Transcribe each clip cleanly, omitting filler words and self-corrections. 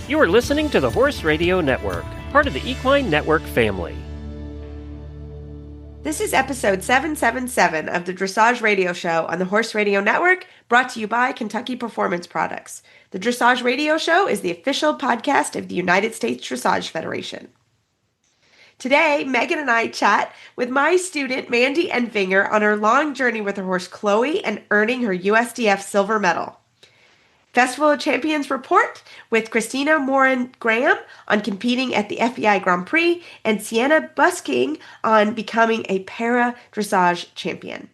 You are listening to the Horse Radio Network, part of the Equine Network family. This is episode 777 of the Dressage Radio Show on the Horse Radio Network, brought to you by Kentucky Performance Products. The Dressage Radio Show is the official podcast of the United States Dressage Federation. Today, Megan and I chat with my student, Mandy Endfinger, on her long journey with her horse, Chloe, and earning her USDF silver medal. Festival of Champions report with Christina Morin Graham on competing at the FBI Grand Prix and Sienna Busking on becoming a para dressage champion.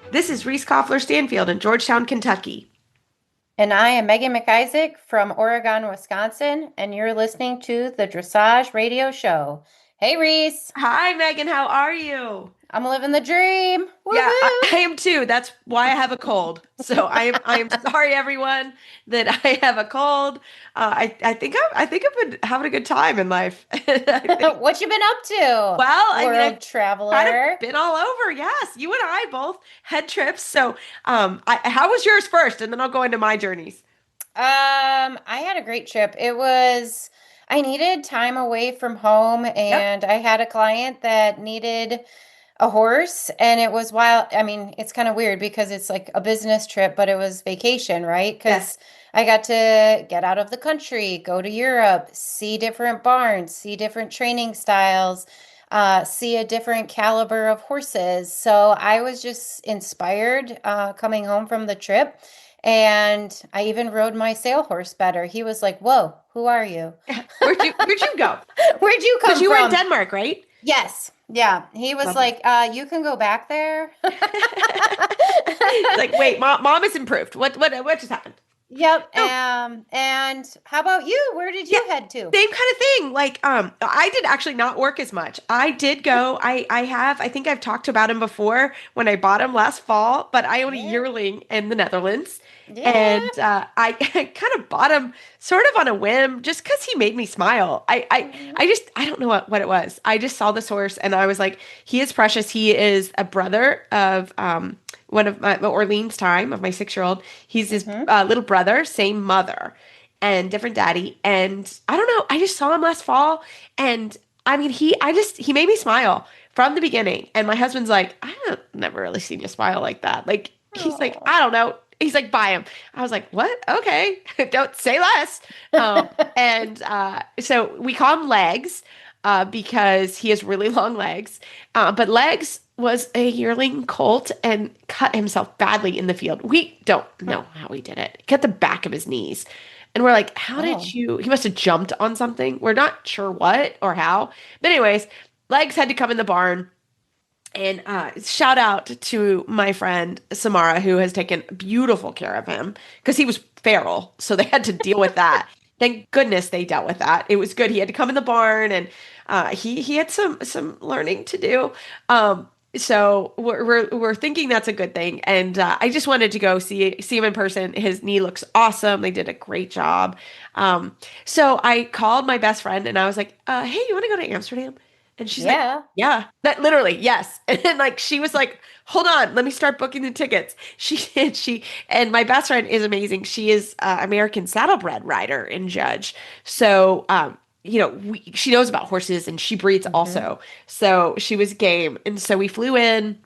This is Reese Stanfield in Georgetown, Kentucky. And I am Megan McIsaac from Oregon, Wisconsin, and you're listening to the Dressage Radio Show. Hey, Reese. Hi, Megan. How are you? I'm living the dream. Woo-hoo. Yeah, I am too. That's why I have a cold. So I am sorry, everyone, that I have a cold. I think I've been having a good time in life. What you been up to? Well, I've traveler. Kind of been all over. Yes, you and I both had trips. So, how was yours first, and then I'll go into my journeys. I had a great trip. I needed time away from home, and I had a client that needed a horse, and it was wild. I mean, it's kind of weird because it's like a business trip, but it was vacation, right? Because I got to get out of the country, go to Europe, see different barns, see different training styles, see a different caliber of horses. So I was just inspired coming home from the trip. And I even rode my sale horse better. He was like, "Whoa, who are you?" Where'd you go? Where'd you come from? Because you were in Denmark, right? Yes. Yeah. He was like, "You can go back there." Like, wait, mom is improved. What just happened? Yep. And how about you? Where did you head to? Same kind of thing. Like, I did actually not work as much. I did go. I think I've talked about him before when I bought him last fall, but I own a yearling in the Netherlands. Yeah. And I kind of bought him sort of on a whim just because he made me smile. I don't know what it was. I just saw this horse and I was like, he is precious. He is a brother of one of my Orleans time of my 6-year-old. He's his little brother, same mother and different daddy. And I don't know. I just saw him last fall. And I mean, he made me smile from the beginning. And my husband's like, I never really seen you smile like that. Like, he's like, I don't know. He's like, buy him. I was like, what? Okay. Don't say less. So we call him Legs because he has really long legs. But Legs was a yearling colt and cut himself badly in the field. We don't know how he did it. He cut the back of his knees. And we're like, how did you? He must have jumped on something. We're not sure what or how. But anyways, Legs had to come in the barn. And shout out to my friend Samara, who has taken beautiful care of him because he was feral. So they had to deal with that. Thank goodness they dealt with that. It was good. He had to come in the barn and he had some learning to do. So we're thinking that's a good thing. And I just wanted to go see him in person. His knee looks awesome. They did a great job. So I called my best friend and I was like, hey, you want to go to Amsterdam? And she's like, yeah, that literally, yes. And then like, she was like, hold on, let me start booking the tickets. And my best friend is amazing. She is American saddlebred rider and judge. So, she knows about horses and she breeds also. So she was game. And so we flew in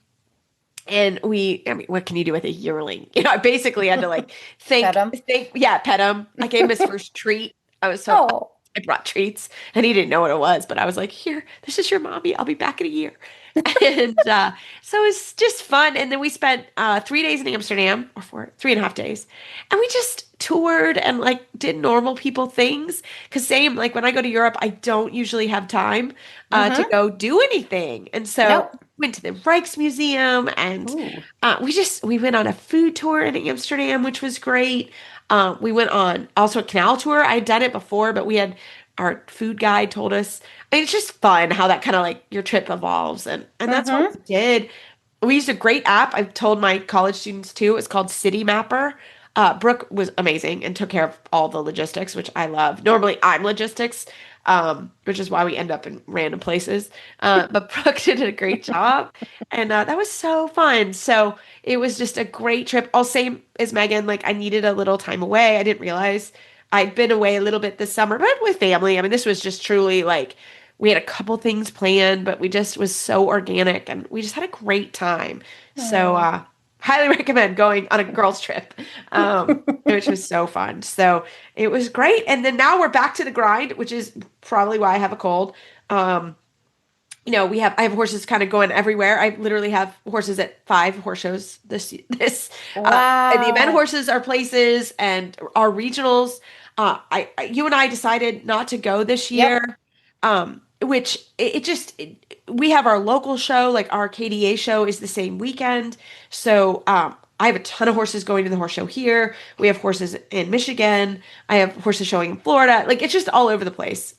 and what can you do with a yearling? I basically had to like pet him. Pet him. I gave him his first treat. I was so I brought treats and he didn't know what it was, but I was like, here, this is your mommy. I'll be back in a year. And so it was just fun. And then we spent 3 days in Amsterdam, or 3.5 days. And we just toured and like did normal people things. Cause same, like when I go to Europe, I don't usually have time to go do anything. And so went to the Rijksmuseum and we went on a food tour in Amsterdam, which was great. We went on also a canal tour. I had done it before, but we had our food guide told us. I mean, it's just fun how that kind of like your trip evolves. And that's what we did. we used a great app. I've told my college students too. It's called City Mapper. Brooke was amazing and took care of all the logistics, which I love. Normally I'm logistics, which is why we end up in random places. But Brooke did a great job, and that was so fun. So it was just a great trip. All same as Megan, like I needed a little time away. I didn't realize I'd been away a little bit this summer, but with family. I mean, this was just truly like we had a couple things planned, but we just was so organic and we just had a great time. So highly recommend going on a girls trip, which was so fun. So it was great. And then now we're back to the grind, which is probably why I have a cold. I have horses kind of going everywhere. I literally have horses at 5 horse shows Wow. and the event horses are places and our regionals. You and I decided not to go this year. Which we have our local show, like our KDA show is the same weekend. So I have a ton of horses going to the horse show here. We have horses in Michigan. I have horses showing in Florida. Like it's just all over the place.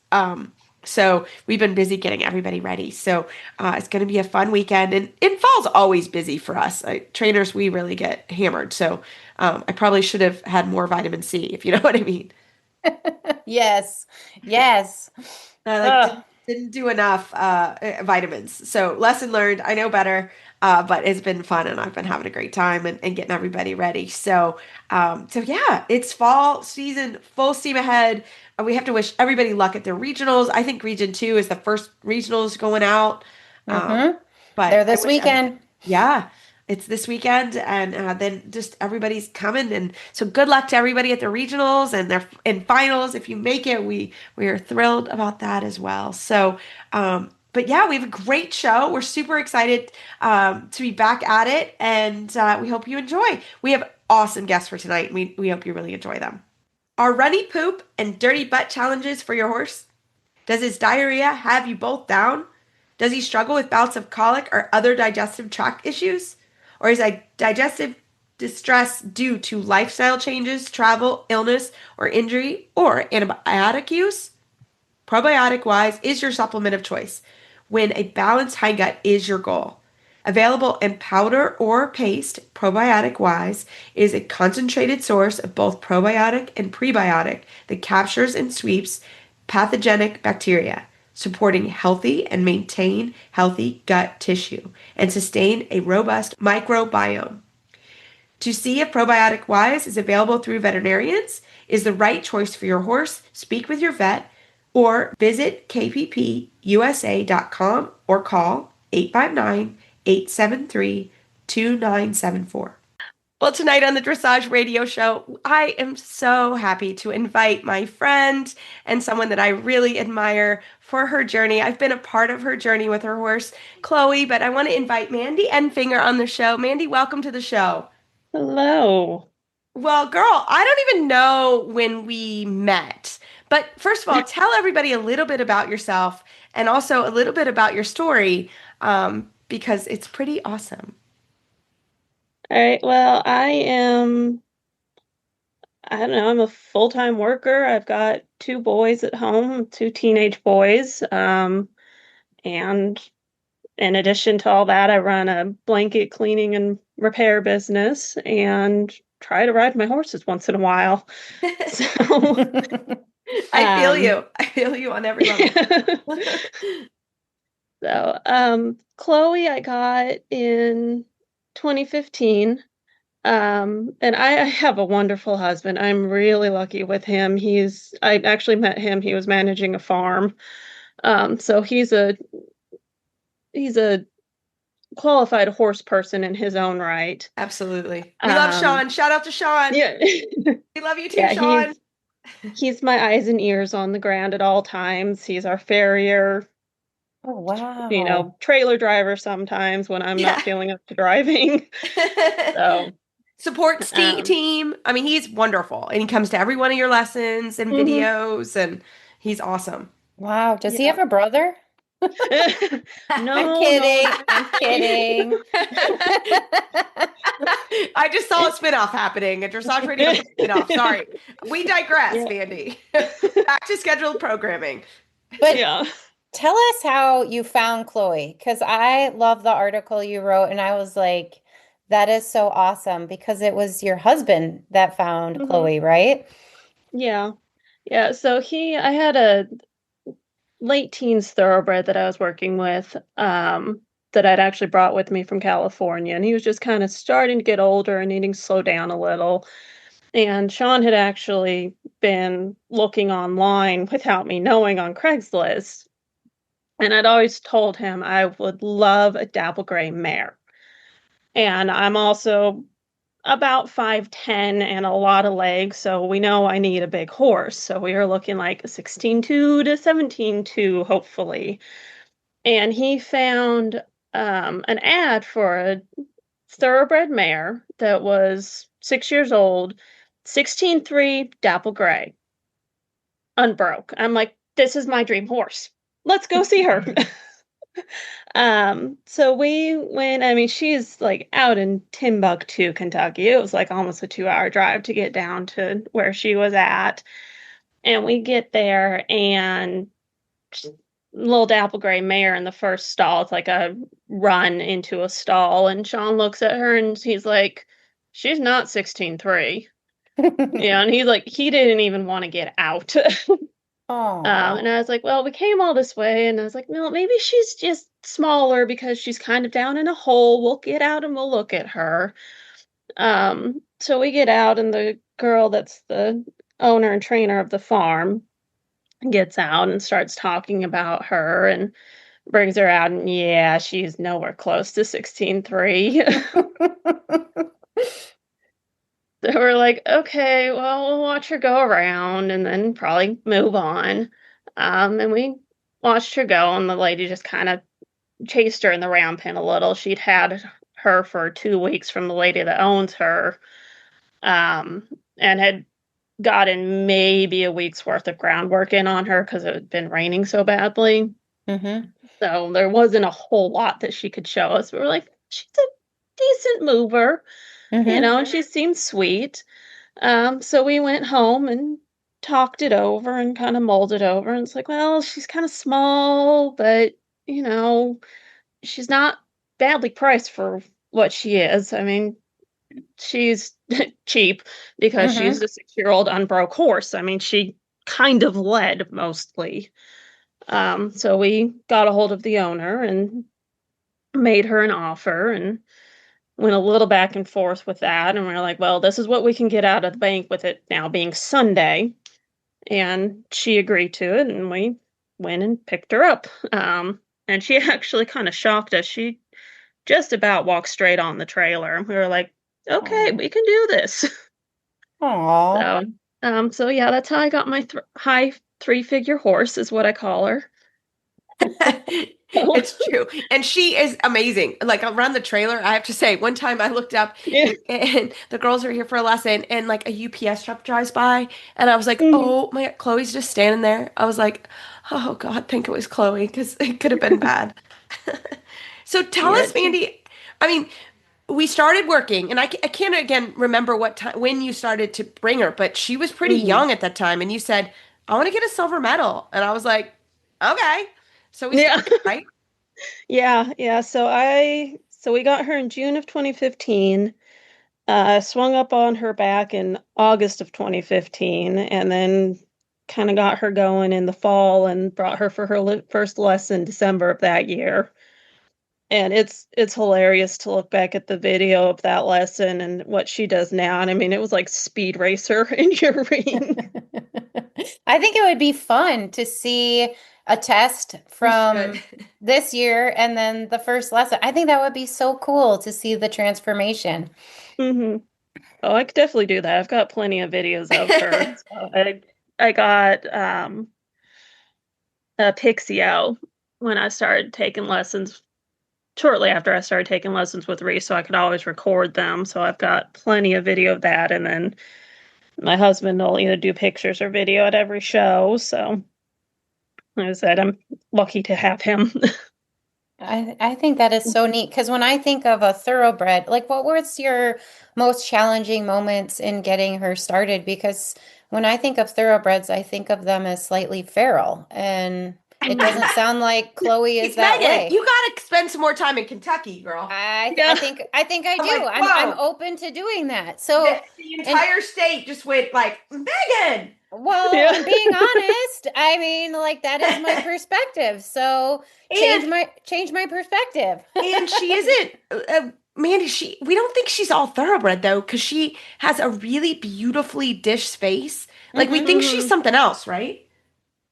So we've been busy getting everybody ready. So it's going to be a fun weekend. And fall's always busy for us. Trainers, we really get hammered. So I probably should have had more vitamin C, if you know what I mean. Yes. Yes. Didn't do enough vitamins. So lesson learned. I know better, but it's been fun and I've been having a great time and getting everybody ready. So yeah, it's fall season, full steam ahead. We have to wish everybody luck at their regionals. I think Region 2 is the first regionals going out. But they're this weekend. Yeah. It's this weekend, and then just everybody's coming, and so good luck to everybody at the regionals and their in finals. If you make it, we are thrilled about that as well. So, but yeah, we have a great show. We're super excited to be back at it, and we hope you enjoy. We have awesome guests for tonight. We hope you really enjoy them. Are runny poop and dirty butt challenges for your horse? Does his diarrhea have you both down? Does he struggle with bouts of colic or other digestive tract issues? Or is digestive distress due to lifestyle changes, travel, illness, or injury, or antibiotic use? Probiotic Wise is your supplement of choice when a balanced hindgut is your goal. Available in powder or paste, Probiotic Wise is a concentrated source of both probiotic and prebiotic that captures and sweeps pathogenic bacteria, supporting healthy and maintain healthy gut tissue and sustain a robust microbiome. To see if Probiotic Wise is available through veterinarians is the right choice for your horse, speak with your vet or visit kppusa.com or call 859-873-2974. Well, tonight on the Dressage Radio Show, I am so happy to invite my friend and someone that I really admire for her journey. I've been a part of her journey with her horse, Chloe, but I want to invite Mandy Endfinger on the show. Mandy, welcome to the show. Hello. Well, girl, I don't even know when we met, but first of all, tell everybody a little bit about yourself and also a little bit about your story, because it's pretty awesome. All right. Well, I'm a full-time worker. I've got 2 boys at home, 2 teenage boys. And in addition to all that, I run a blanket cleaning and repair business and try to ride my horses once in a while. So I feel you. I feel you on every level. So, Chloe, I got in 2015. And I have a wonderful husband. I'm really lucky with him. I actually met him. He was managing a farm. So he's a qualified horse person in his own right. Absolutely. We love Sean. Shout out to Sean. Yeah. We love you too, Sean. He's my eyes and ears on the ground at all times. He's our farrier. Oh, wow. Trailer driver sometimes when I'm not feeling up to driving. So support team. I mean, he's wonderful. And he comes to every one of your lessons and videos, and he's awesome. Wow. Does he have a brother? No, I'm kidding. No. I'm kidding. I just saw a spinoff happening, a Dressage Radio spinoff. Sorry. We digress, Mandy. Back to scheduled programming. But Tell us how you found Chloe, because I love the article you wrote, and I was like, that is so awesome because it was your husband that found Hmm. Chloe, right? Yeah. Yeah. So I had a late teens thoroughbred that I was working with, that I'd actually brought with me from California. And he was just kind of starting to get older and needing to slow down a little. And Sean had actually been looking online without me knowing on Craigslist. And I'd always told him I would love a dapple gray mare. And I'm also about 5'10" and a lot of legs, so we know I need a big horse. So we were looking like a 16.2 to 17.2, hopefully. And he found an ad for a thoroughbred mare that was 6 years old, 16.3 dapple gray, unbroke. I'm like, this is my dream horse. Let's go see her. So we went, I mean, she's like out in Timbuktu, Kentucky. It was like almost a 2-hour drive to get down to where she was at. And we get there and little dapple gray mare in the first stall. It's like a run into a stall. And Sean looks at her and he's like, she's not 16.3. Yeah, and he's like, he didn't even want to get out. Oh, And I was like, well, we came all this way. And I was like, no, maybe she's just smaller because she's kind of down in a hole. We'll get out and we'll look at her. So we get out, and the girl that's the owner and trainer of the farm gets out and starts talking about her and brings her out. And yeah, she's nowhere close to 16.3. So we're like, okay, well, we'll watch her go around and then probably move on. And we watched her go, and the lady just kind of chased her in the round pen a little. She'd had her for 2 weeks from the lady that owns her, and had gotten maybe a week's worth of groundwork in on her because it had been raining so badly. mm-hmm. So there wasn't a whole lot that she could show us. We were like, she's a decent mover, Mm-hmm. and she seemed sweet. So we went home and talked it over and kind of mulled it over. And it's like, well, she's kind of small, but you know, she's not badly priced for what she is. I mean, she's cheap because Mm-hmm. she's a 6-year-old unbroke horse. I mean, she kind of led mostly. So we got a hold of the owner and made her an offer and went a little back and forth with that. And we are like, well, this is what we can get out of the bank with it now being Sunday. And she agreed to it, and we went and picked her up. And she actually kind of shocked us. She just about walked straight on the trailer. We were like, okay, we can do this. Aw. So yeah, that's how I got my high 3-figure horse, is what I call her. It's true. And she is amazing. Like around the trailer, I have to say, one time I looked up Yeah. and the girls are here for a lesson and like a UPS truck drives by and I was like, Mhm. oh my, Chloe's just standing there. I was like, oh God, think it was Chloe because it could have been bad. So tell Yeah. us, Mandy, I mean, we started working and I can't again remember what time when you started to bring her, but she was pretty Mhm. young at that time and you said, I want to get a silver medal. And I was like, okay. So we Yeah. started, right? Yeah. So we got her in June of 2015. Swung up on her back in August of 2015, and then kind of got her going in the fall and brought her for her first lesson December of that year. And it's hilarious to look back at the video of that lesson and what she does now. And I mean, it was like Speed Racer in your ring. I think it would be fun to see a test We from should. this year and then the first lesson. I think that would be so cool to see the transformation. Hmm. Oh, I could definitely do that. I've got plenty of videos of her. So I got a Pixio when I started taking lessons, shortly after I started taking lessons with Reese, so I could always record them. So I've got plenty of video of that. And then my husband will either do pictures or video at every show. So like I said, I'm lucky to have him. I think that is so neat because when I think of a thoroughbred, like what was your most challenging moments in getting her started? Because when I think of thoroughbreds, I think of them as slightly feral. And It doesn't sound like Chloe is that Megan, way. you got to spend some more time in Kentucky, girl. I think I I'm do. like, I'm whoa. open to doing that. So The entire state just went like, Megan. well, Yeah. I'm being honest. I mean, like that is my perspective. So change my perspective. And she isn't, Mandy. We don't think she's all thoroughbred though, because she has a really beautifully dished face. Like we think she's something else, right?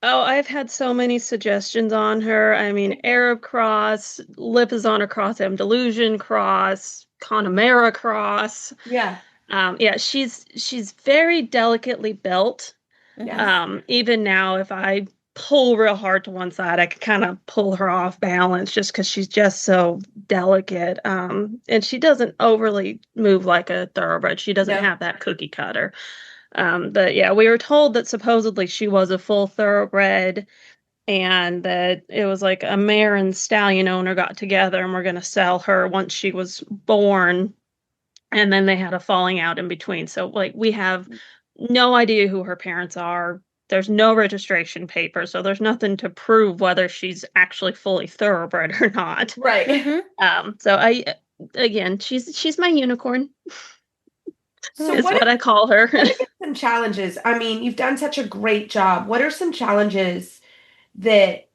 Oh, I've had so many suggestions on her. I mean, Arab cross, Lipizzaner cross, Andalusian cross, Connemara cross. Yeah. Yeah, she's very delicately built. Yes. Even now, if I pull real hard to one side, I can kind of pull her off balance just because she's just so delicate. And she doesn't overly move like a thoroughbred. She doesn't No. have that cookie cutter. But yeah, we were told that supposedly she was a full thoroughbred and that it was like a mare and stallion owner got together and were going to sell her once she was born. And then they had a falling out in between. So, like, we have no idea who her parents are. There's no registration paper. So, there's nothing to prove whether she's actually fully thoroughbred or not. Right. So, again, she's my unicorn. So Is what I call her. What are some challenges? I mean, you've done such a great job. What are some challenges that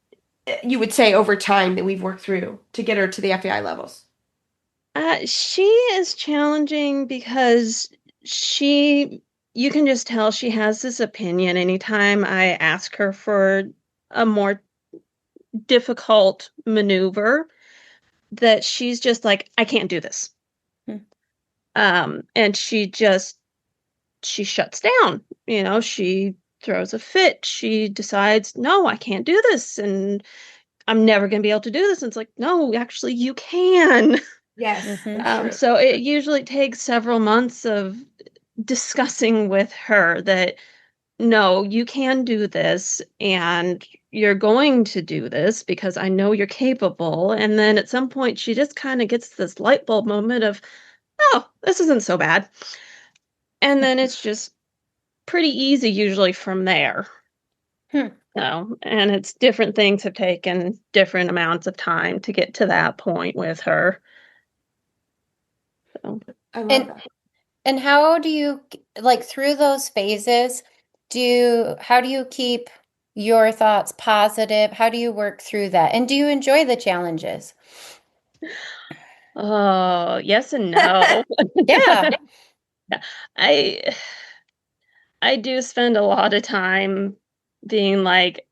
you would say over time that we've worked through to get her to the FEI levels? She is challenging because you can just tell she has this opinion anytime I ask her for a more difficult maneuver that she's just like, I can't do this. And she shuts down, she throws a fit. She decides, no, I can't do this. And I'm never going to be able to do this. And it's like, no, actually you can. Yes. So it usually takes several months of discussing with her that, no, you can do this and you're going to do this because I know you're capable. And then at some point, she just kind of gets this light bulb moment of, oh, this isn't so bad. And then it's just pretty easy usually from there. And it's different things have taken different amounts of time to get to that point with her. So. I love that. And how do you, like, through those phases, how do you keep your thoughts positive? How do you work through that? And do you enjoy the challenges? Oh, yes and no. Yeah. I do spend a lot of time being like,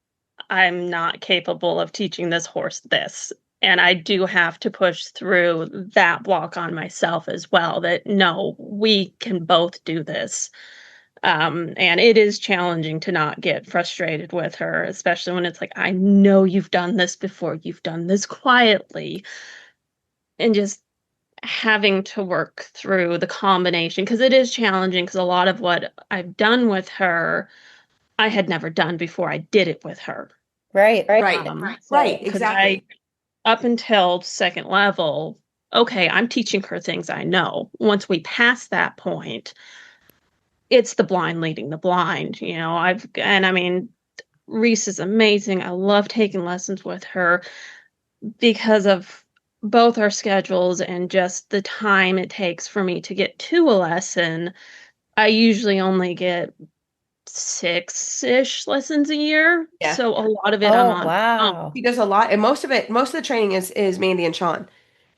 I'm not capable of teaching this horse this. And I do have to push through that block on myself as well, that no, we can both do this. And it is challenging to not get frustrated with her, especially when it's like, I know you've done this before. You've done this quietly. And just having to work through the combination, because it is challenging, because a lot of what I've done with her, I had never done before I did it with her. Right. Exactly. Up until second level, okay, I'm teaching her things I know. Once we pass that point, it's the blind leading the blind. I mean, Reese is amazing. I love taking lessons with her because of both our schedules and just the time it takes for me to get to a lesson. I usually only get 6-ish lessons a year. Yeah. So a lot of it I'm on. Wow. He does a lot. And most of the training is Mandy and Cham.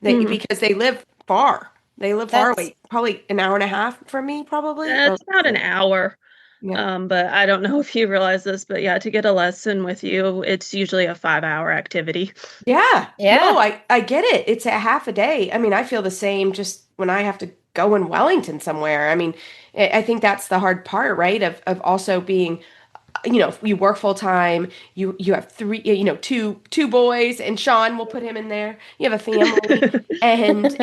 Because they live far. They live far away. Probably an hour and a half from me, probably. It's about an hour. Yeah. But I don't know if you realize this, but yeah, to get a lesson with you, it's usually a 5-hour activity. Yeah. No, I get it. It's a half a day. I mean, I feel the same just when I have to go in Wellington somewhere. I mean, I think that's the hard part, right? Of also being, you work full time, you have three, two boys, and Sean, we'll put him in there. You have a family, and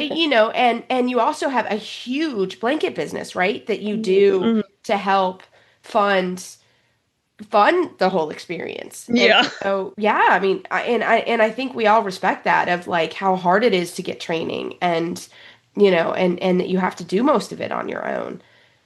and you also have a huge blanket business, right? That you do to help fund the whole experience. Yeah. And so yeah, I mean, I think we all respect that, of like how hard it is to get training, and and that you have to do most of it on your own.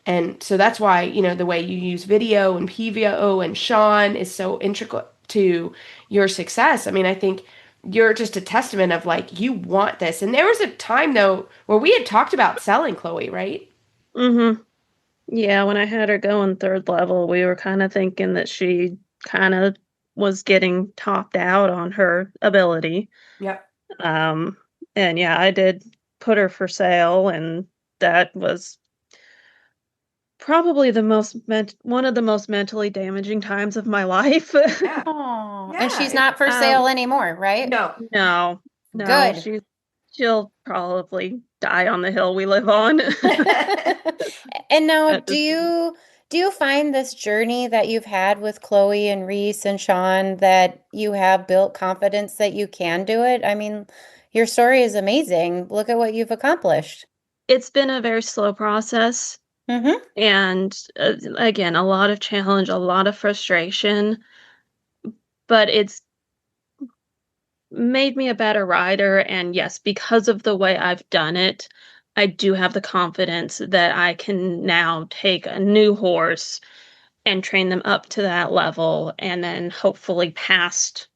And so that's why, the way you use video and PVO and Sean is so integral to your success. I mean, I think you're just a testament of like you want this. And there was a time though where we had talked about selling Chloe, right? Mm-hmm. Yeah, when I had her going third level, we were kind of thinking that she kind of was getting topped out on her ability. Yep. Um, and yeah, I did put her for sale, and that was probably one of the most mentally damaging times of my life. Yeah. Oh, and she's Yeah. not for sale anymore, right? No. No, Good. she'll probably die on the hill we live on. And now, At this point. do you find this journey that you've had with Chloe and Reese and Sean that you have built confidence that you can do it? I mean, your story is amazing. Look at what you've accomplished. It's been a very slow process, Mm-hmm. and again, a lot of challenge, a lot of frustration, but it's made me a better rider. And yes, because of the way I've done it, I do have the confidence that I can now take a new horse and train them up to that level, and then hopefully past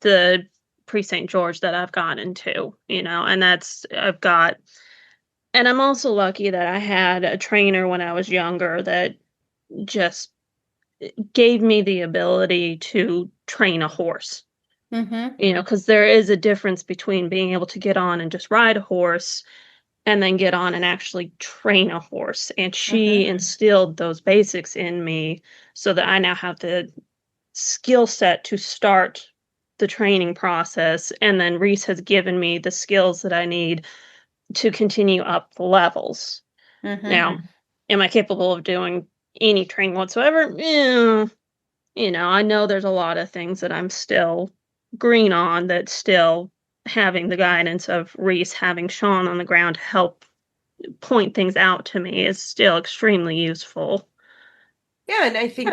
the pre St. George that I've gotten to, and and I'm also lucky that I had a trainer when I was younger that just gave me the ability to train a horse. Mm-hmm. Because there is a difference between being able to get on and just ride a horse and then get on and actually train a horse. And she instilled those basics in me so that I now have the skill set to start the training process. And then Reese has given me the skills that I need to continue up the levels. Mm-hmm. Now, am I capable of doing any training whatsoever? I know there's a lot of things that I'm still green on, that still having the guidance of Reese, having Sean on the ground to help point things out to me is still extremely useful. Yeah, and I think,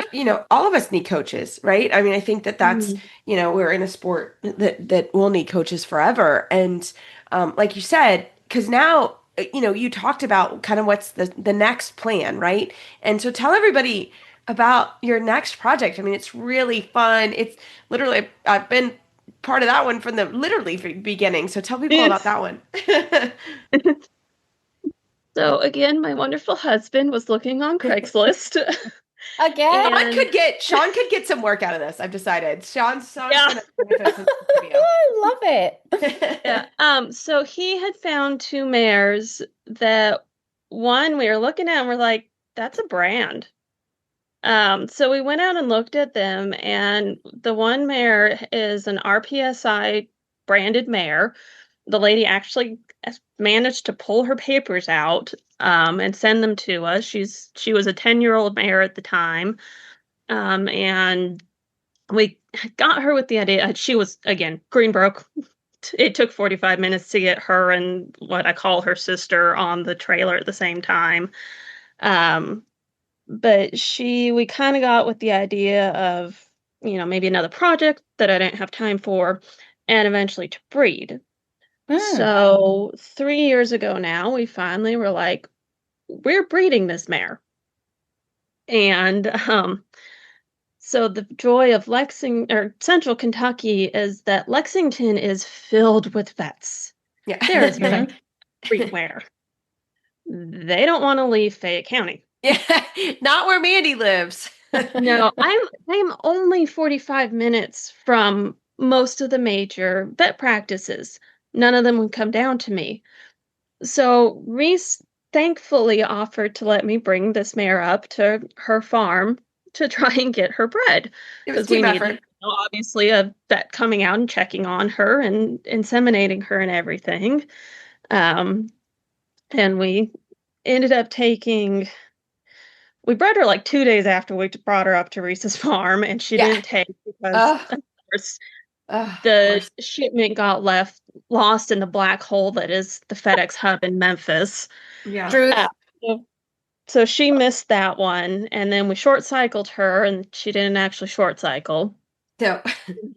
all of us need coaches, right? I mean, I think that that's, Mhm. we're in a sport that will need coaches forever. And like you said, because now, you talked about kind of what's the next plan, right? And so tell everybody about your next project. I mean, it's really fun. It's literally, I've been part of that one from the literally beginning. So tell people about that one. So again, my wonderful husband was looking on Craigslist. Again? Sean could get some work out of this. I've decided. Sean's Yeah. gonna join us in this video. I love it. Yeah. So he had found two mares that one we were looking at and we're like, that's a brand. So we went out and looked at them, and the one mare is an RPSI branded mare. The lady actually managed to pull her papers out, and send them to us. She was a 10-year-old mare at the time. And we got her with the idea. She was, again, Greenbrook. It took 45 minutes to get her and what I call her sister on the trailer at the same time. But we kind of got with the idea of, maybe another project that I didn't have time for, and eventually to breed. So 3 years ago now, we finally were like, we're breeding this mare. And so the joy of Central Kentucky is that Lexington is filled with vets. Yeah. There is vet everywhere. They don't want to leave Fayette County. Yeah, not where Mandy lives. No, I'm only 45 minutes from most of the major vet practices. None of them would come down to me. So Reese thankfully offered to let me bring this mare up to her farm to try and get her bred. It was Because we team needed, effort. obviously, a vet coming out and checking on her and inseminating her and everything. And we ended up we bred her like 2 days after we brought her up to Reese's farm, and she didn't take because, of course, the shipment got lost in the black hole that is the FedEx hub in Memphis. Yeah. Truth. So she missed that one, and then we short cycled her, and she didn't actually short cycle. So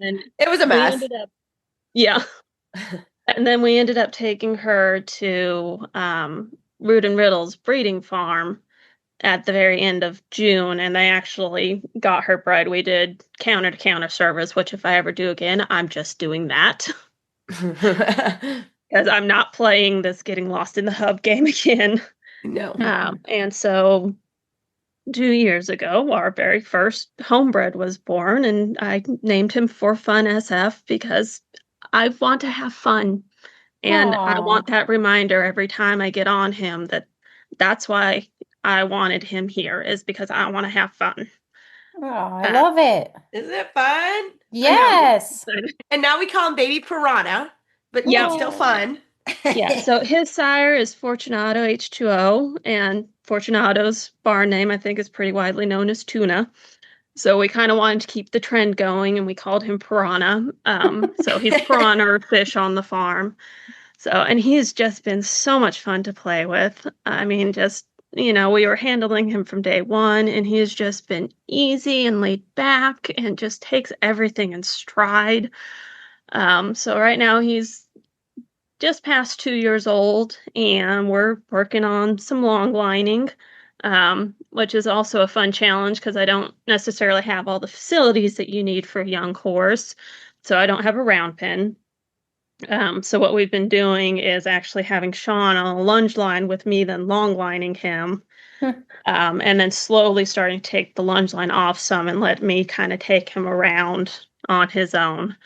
And it was a mess. Yeah. And then we ended up taking her to Root and Riddle's breeding farm, at the very end of June, and they actually got her bred. We did counter-to-counter service, which if I ever do again, I'm just doing that. Because I'm not playing this getting lost in the hub game again. No. And so 2 years ago, our very first homebred was born, and I named him For Fun SF because I want to have fun. And I Aw. want that reminder every time I get on him that that's why I wanted him here, is because I want to have fun. Oh, I love it. Isn't it fun? Yes. And now we call him Baby Piranha, but Yeah. it's still fun. Yeah, so his sire is Fortunato H2O, and Fortunato's barn name, I think, is pretty widely known as Tuna. So we kind of wanted to keep the trend going, and we called him Piranha. So he's piranha fish on the farm. So, and he's just been so much fun to play with. I mean, just, we were handling him from day one, and he's just been easy and laid back and just takes everything in stride. So right now he's just past 2 years old, and we're working on some long lining, which is also a fun challenge because I don't necessarily have all the facilities that you need for a young horse. So I don't have a round pen. So what we've been doing is actually having Sean on a lunge line with me, then long lining him, and then slowly starting to take the lunge line off some and let me kind of take him around on his own.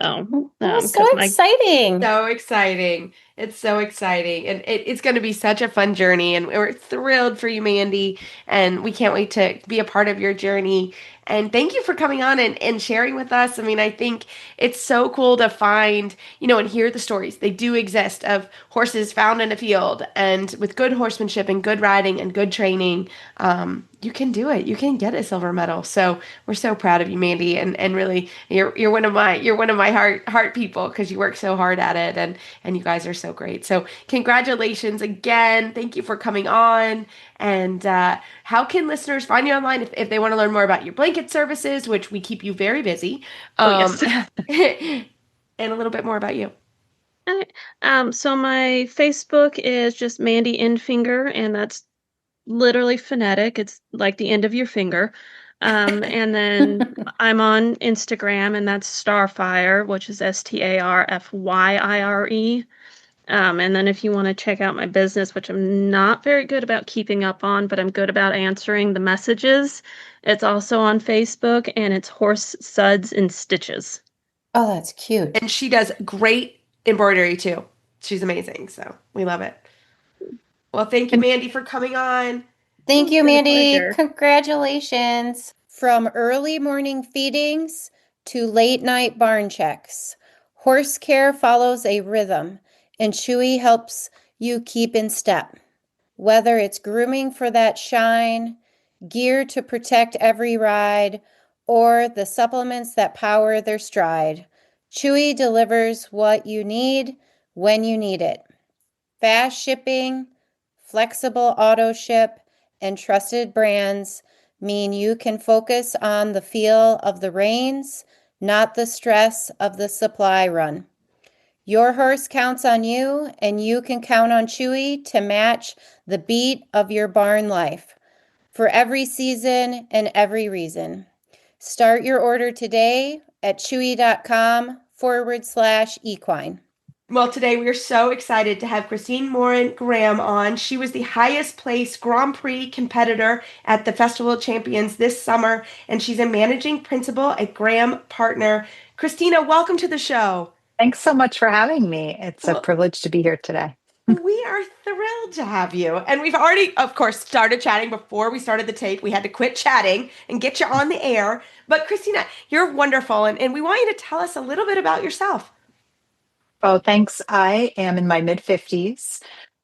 So That's so exciting. So exciting. It's so exciting. And it's going to be such a fun journey. And we're thrilled for you, Mandy. And we can't wait to be a part of your journey. And thank you for coming on and sharing with us. I mean, I think it's so cool to find, and hear the stories. They do exist of horses found in a field. And with good horsemanship and good riding and good training, you can do it. You can get a silver medal. So we're so proud of you, Mandy. And really, you're one of my heart people because you work so hard at it. And you guys are so great. So congratulations again. Thank you for coming on. And how can listeners find you online if they want to learn more about your blanket services, which we keep you very busy, yes. and a little bit more about you? So my Facebook is just Mandy Endfinger, and that's literally phonetic. It's like the end of your finger. And then I'm on Instagram, and that's Starfire, which is STARFYIRE. And then if you want to check out my business, which I'm not very good about keeping up on, but I'm good about answering the messages, it's also on Facebook, and it's Horse Suds and Stitches. Oh, that's cute. And she does great embroidery too. She's amazing. So we love it. Well, thank you, Mandy, for coming on. Thank you, Mandy. Congratulations. From early morning feedings to late night barn checks, horse care follows a rhythm, and Chewy helps you keep in step. Whether it's grooming for that shine, gear to protect every ride, or the supplements that power their stride, Chewy delivers what you need when you need it. Fast shipping, flexible auto ship, and trusted brands mean you can focus on the feel of the reins, not the stress of the supply run. Your horse counts on you, and you can count on Chewy to match the beat of your barn life for every season and every reason. Start your order today at chewy.com/equine. Well, today we are so excited to have Christina Morin Graham on. She was the highest placed Grand Prix competitor at the Festival of Champions this summer, and she's a managing principal at Graham Partner. Christina, welcome to the show. Thanks so much for having me. It's a privilege to be here today. We are thrilled to have you. And we've already, of course, started chatting before we started the tape. We had to quit chatting and get you on the air. But Christina, you're wonderful, and we want you to tell us a little bit about yourself. Oh, thanks. I am in my mid-50s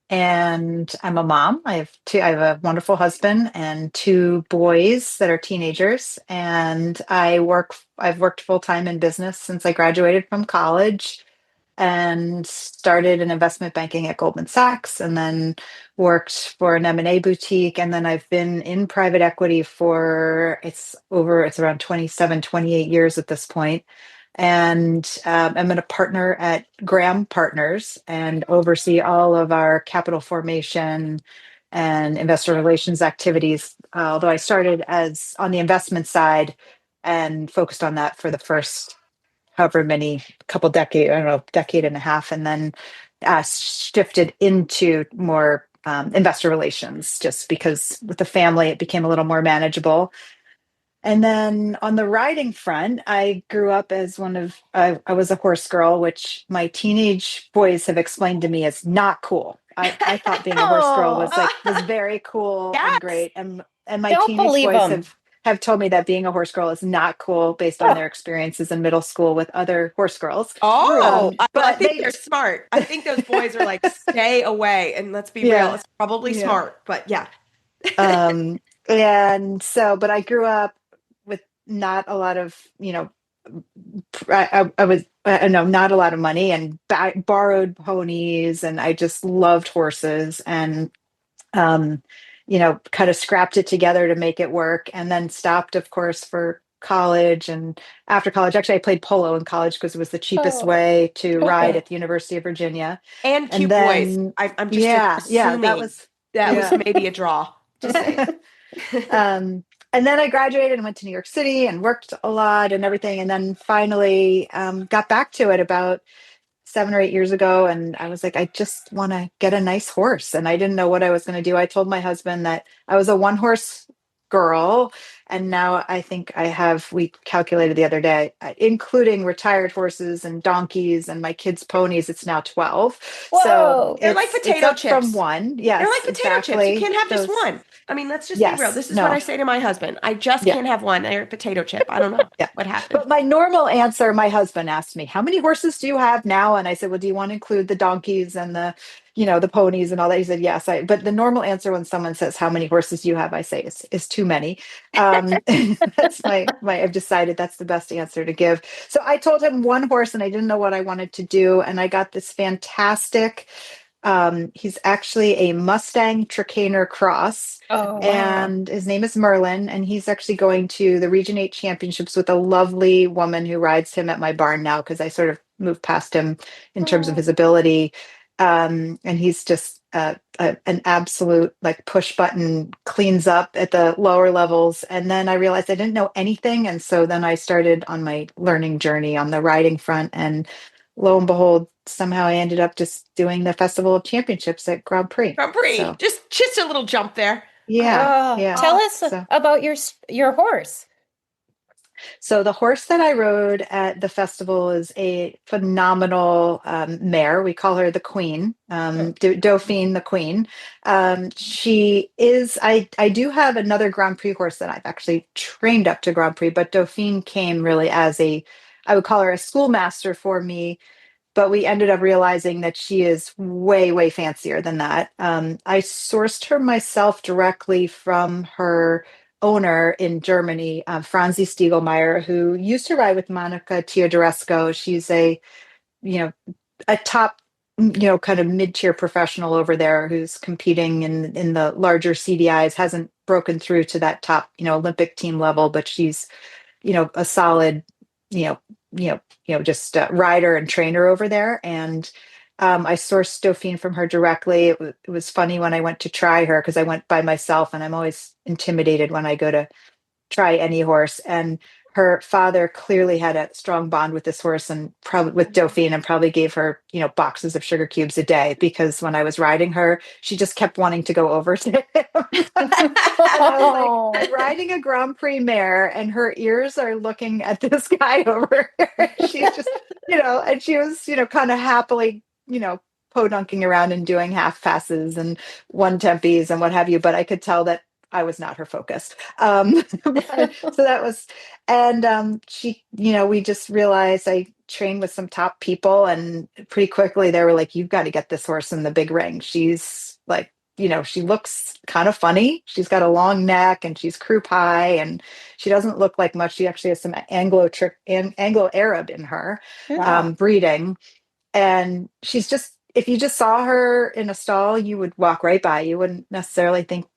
and I'm a mom. I have a wonderful husband and two boys that are teenagers. And I've worked full-time in business since I graduated from college and started in investment banking at Goldman Sachs, and then worked for an M&A boutique. And then I've been in private equity for it's around 27, 28 years at this point. And I'm a partner at Graham Partners and oversee all of our capital formation, and investor relations activities. Although I started as on the investment side and focused on that for the first however many couple decade, I don't know, decade and a half, and then shifted into more investor relations just because with the family it became a little more manageable. And then on the riding front, I grew up as I was a horse girl, which my teenage boys have explained to me as not cool. I thought being a horse girl was very cool Yes. and great. And my Don't teenage believe boys 'em. have told me that being a horse girl is not cool based on their experiences in middle school with other horse girls. Oh, But I think they're smart. I think those boys are like, stay away. And let's be real, it's probably smart, but yeah. And so, but I grew up with not a lot of, I know not a lot of money and borrowed ponies, and I just loved horses and, kind of scrapped it together to make it work, and then stopped, of course, for college. And after college, actually, I played polo in college because it was the cheapest way to ride at the University of Virginia. And cute boys. I'm just assuming that was maybe a draw. Just saying. And then I graduated and went to New York City and worked a lot and everything. And then finally got back to it about 7 or 8 years ago. And I was like, I just want to get a nice horse. And I didn't know what I was going to do. I told my husband that I was a one horse girl. And now I think we calculated the other day, including retired horses and donkeys and my kids' ponies, it's now 12. Whoa. So they're like potato chips. From one. Yes, they're like potato chips. You can't have just one. I mean, let's just be real. This is what I say to my husband. I just can't have one. They're a potato chip. I don't know what happened. But my normal answer, my husband asked me, how many horses do you have now? And I said, well, do you want to include the donkeys and the ponies and all that? He said, yes. But the normal answer when someone says, how many horses do you have? I say, is too many. That's I've decided that's the best answer to give. So I told him one horse and I didn't know what I wanted to do. And I got this fantastic, he's actually a Mustang Trakehner Cross. Oh, wow. And his name is Merlin. And he's actually going to the Region 8 championships with a lovely woman who rides him at my barn now, because I sort of moved past him in terms of his ability. And he's just an absolute like push button, cleans up at the lower levels. And then I realized I didn't know anything. And so then I started on my learning journey on the riding front. And lo and behold, somehow I ended up just doing the Festival of Championships at Grand Prix. So, just a little jump there. Yeah. Tell us about your horse. So the horse that I rode at the festival is a phenomenal mare. We call her the Queen, Dauphine the Queen. She is, I do have another Grand Prix horse that I've actually trained up to Grand Prix, but Dauphine came really as I would call her a schoolmaster for me. But we ended up realizing that she is way, way fancier than that. I sourced her myself directly from her owner in Germany, Franzi Stiegelmeier, who used to ride with Monica Teodorescu. She's a top, kind of mid-tier professional over there who's competing in the larger CDIs, hasn't broken through to that top, Olympic team level, but she's, a solid, just rider and trainer over there. And I sourced Dauphine from her directly. It was funny when I went to try her, because I went by myself and I'm always intimidated when I go to try any horse. And her father clearly had a strong bond with this horse and probably with Dauphine, and probably gave her, boxes of sugar cubes a day, because when I was riding her, she just kept wanting to go over to him. And I was like, I'm riding a Grand Prix mare and her ears are looking at this guy over here. She's just, and she was, kind of happily, podunking around and doing half passes and one tempies and what have you. But I could tell that I was not her focus. So that was, and she, we just realized I trained with some top people, and pretty quickly they were like, you've got to get this horse in the big ring. She's like, she looks kind of funny. She's got a long neck and she's croup high, and she doesn't look like much. She actually has some Anglo-Arab in her breeding. And she's just, if you just saw her in a stall, you would walk right by. You wouldn't necessarily think,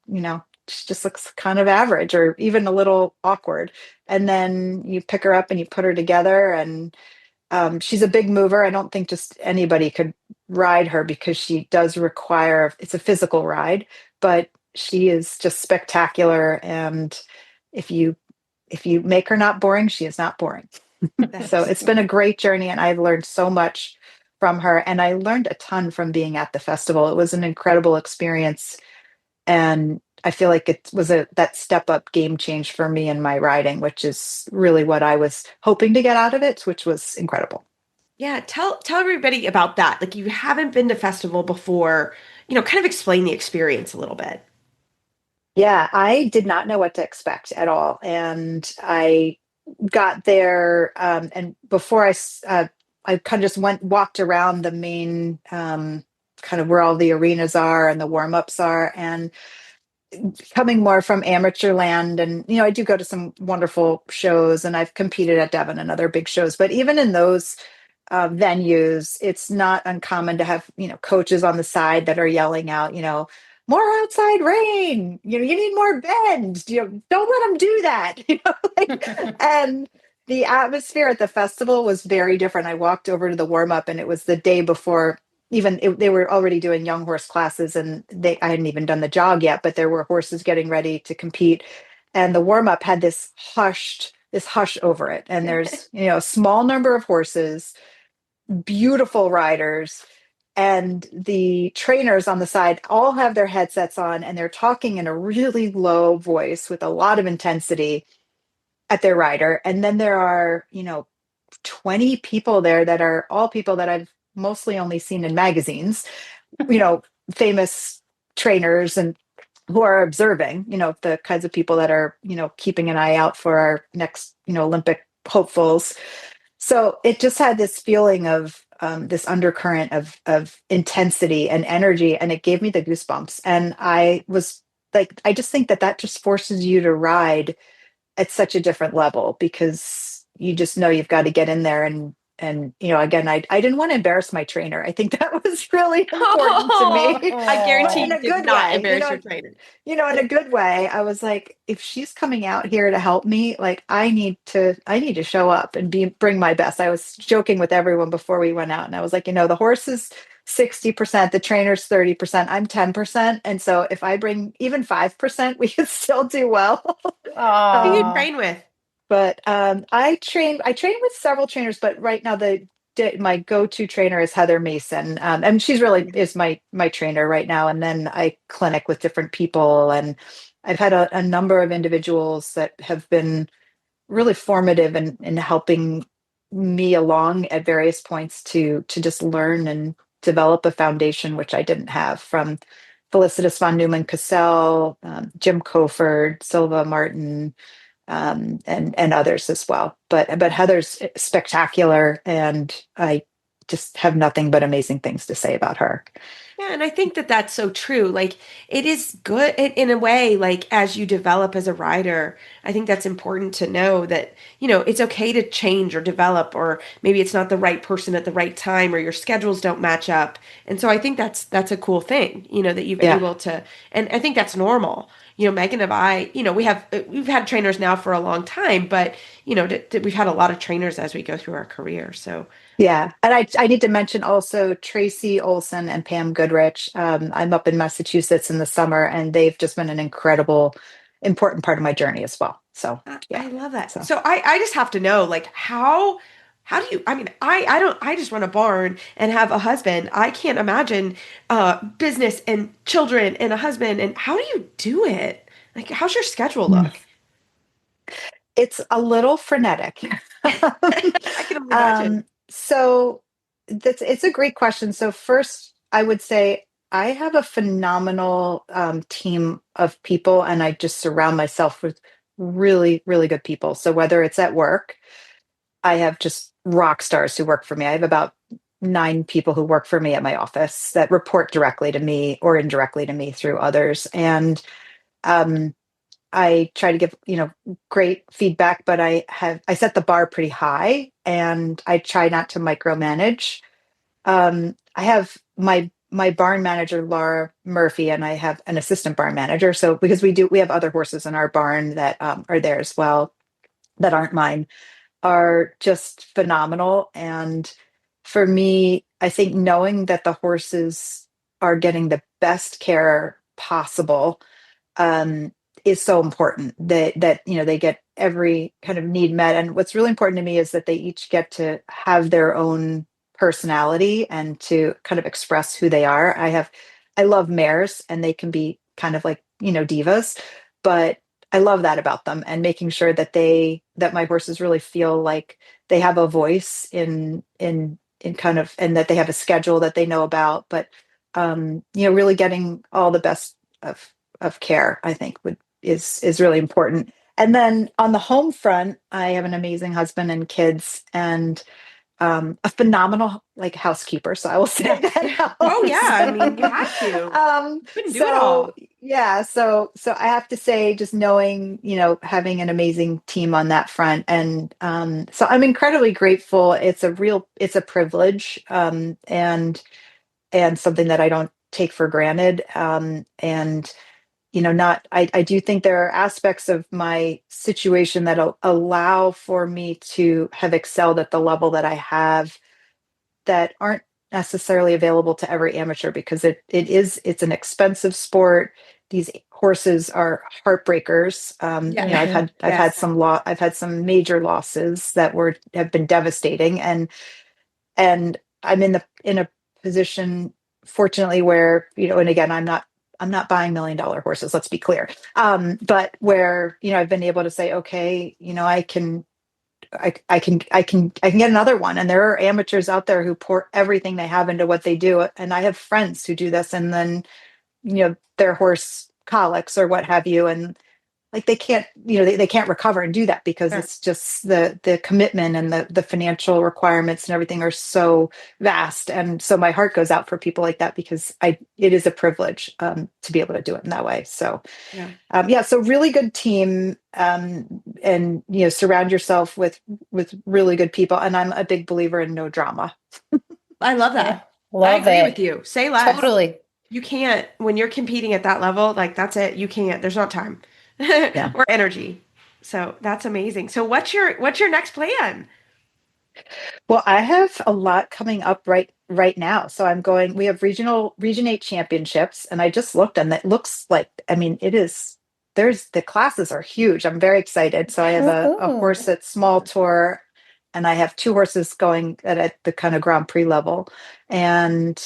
she just looks kind of average or even a little awkward. And then you pick her up and you put her together, and She's a big mover. I don't think just anybody could ride her because she does require, it's a physical ride, but she is just spectacular. And if you make her not boring, she is not boring. So it's been a great journey, and I've learned so much from her. And I learned a ton from being at the festival. It was an incredible experience. And I feel like it was that step up game change for me in my riding, which is really what I was hoping to get out of it, which was incredible. Yeah, tell everybody about that. Like, you haven't been to festival before, kind of explain the experience a little bit. Yeah, I did not know what to expect at all. And I got there, and before I kind of just walked around the main, kind of where all the arenas are and the warm-ups are, and coming more from amateur land. And I do go to some wonderful shows, and I've competed at Devon and other big shows, but even in those venues, it's not uncommon to have coaches on the side that are yelling out, more outside rain, you need more bend, don't let them do that. And the atmosphere at the festival was very different. I walked over to the warm up, and it was the day before. They were already doing young horse classes, and I hadn't even done the jog yet, but there were horses getting ready to compete. And the warm up had this hush over it. And there's, a small number of horses, beautiful riders, and the trainers on the side all have their headsets on, and they're talking in a really low voice with a lot of intensity at their rider. And then there are, 20 people there that are all people that I've mostly only seen in magazines, famous trainers, and who are observing, the kinds of people that are, keeping an eye out for our next, Olympic hopefuls. So it just had this feeling of this undercurrent of intensity and energy, and it gave me the goosebumps. And I was like, I just think that just forces you to ride at such a different level, because you just know you've got to get in there. And again, I didn't want to embarrass my trainer. I think that was really important to me. I guarantee In you a did good not way, embarrass your trainer. in a good way. I was like, if she's coming out here to help me, like, I need to show up and bring my best. I was joking with everyone before we went out, and I was like, the horse is 60%, the trainer's 30%, I'm 10%. And so if I bring even 5%, we could still do well. Who do you train with? But I train with several trainers, but right now my go-to trainer is Heather Mason, and she's really is my trainer right now. And then I clinic with different people, and I've had a number of individuals that have been really formative in helping me along at various points to just learn and develop a foundation, which I didn't have, from Felicitas von Neumann Cassell, Jim Coford, Silva Martin, and others as well. But Heather's spectacular, and I just have nothing but amazing things to say about her. Yeah, and I think that that's so true. Like, it is good in a way, like, as you develop as a rider, I think that's important to know that, it's okay to change or develop, or maybe it's not the right person at the right time, or your schedules don't match up. And so I think that's a cool thing, that you've been able to, and I think that's normal. Megan and I, we've had trainers now for a long time, but, we've had a lot of trainers as we go through our career. So yeah. And I need to mention also Tracy Olson and Pam Goodrich. I'm up in Massachusetts in the summer, and they've just been an incredible, important part of my journey as well. So yeah. I love that. So I just have to know, like, how do you, I just run a barn and have a husband. I can't imagine business and children and a husband. And how do you do it? Like, how's your schedule look? It's a little frenetic. I can imagine. So it's a great question. So first, I would say I have a phenomenal team of people, and I just surround myself with really, really good people. So whether it's at work, I have just rock stars who work for me. I have about 9 people who work for me at my office that report directly to me or indirectly to me through others. And I try to give, great feedback, but I set the bar pretty high, and I try not to micromanage. I have my barn manager, Laura Murphy, and I have an assistant barn manager. So because we have other horses in our barn that are there as well that aren't mine. are just phenomenal. And for me, I think knowing that the horses are getting the best care possible um, is so important that they get every kind of need met. And what's really important to me is that they each get to have their own personality and to kind of express who they are. I love mares, and they can be kind of like divas, but I love that about them, and making sure that my horses really feel like they have a voice in kind of, and that they have a schedule that they know about. But really getting all the best of care, I think is really important. And then on the home front, I have an amazing husband and kids, and a phenomenal like housekeeper. So I will say that. Oh yeah, I mean you have to. Couldn't do it all. Yeah, so I have to say, just knowing, having an amazing team on that front, and so I'm incredibly grateful. It's a privilege, and something that I don't take for granted. And not I do think there are aspects of my situation that allow for me to have excelled at the level that I have, that aren't necessarily available to every amateur, because it's an expensive sport. These horses are heartbreakers. I've had some major losses that have been devastating, and I'm in a position, fortunately, where and again, I'm not buying $1 million horses, let's be clear, but where I've been able to say, okay, I can get another one. And there are amateurs out there who pour everything they have into what they do, and I have friends who do this, and then their horse colics or what have you, and like they can't they can't recover and do that, because Sure. It's just the commitment and the financial requirements and everything are so vast. And so my heart goes out for people like that, because it is a privilege to be able to do it in that way. So so really good team, and surround yourself with really good people. And I'm a big believer in no drama. I love that. Love I agree it. with you. Say less. Totally. You can't, when you're competing at that level, like that's it. You can't. There's not time Yeah. or energy. So that's amazing. So what's your next plan? Well, I have a lot coming up right now. So we have Region 8 championships, and I just looked, and it looks like, I mean, the classes are huge. I'm very excited. So I have a horse at small tour, and I have two horses going at the kind of Grand Prix level. And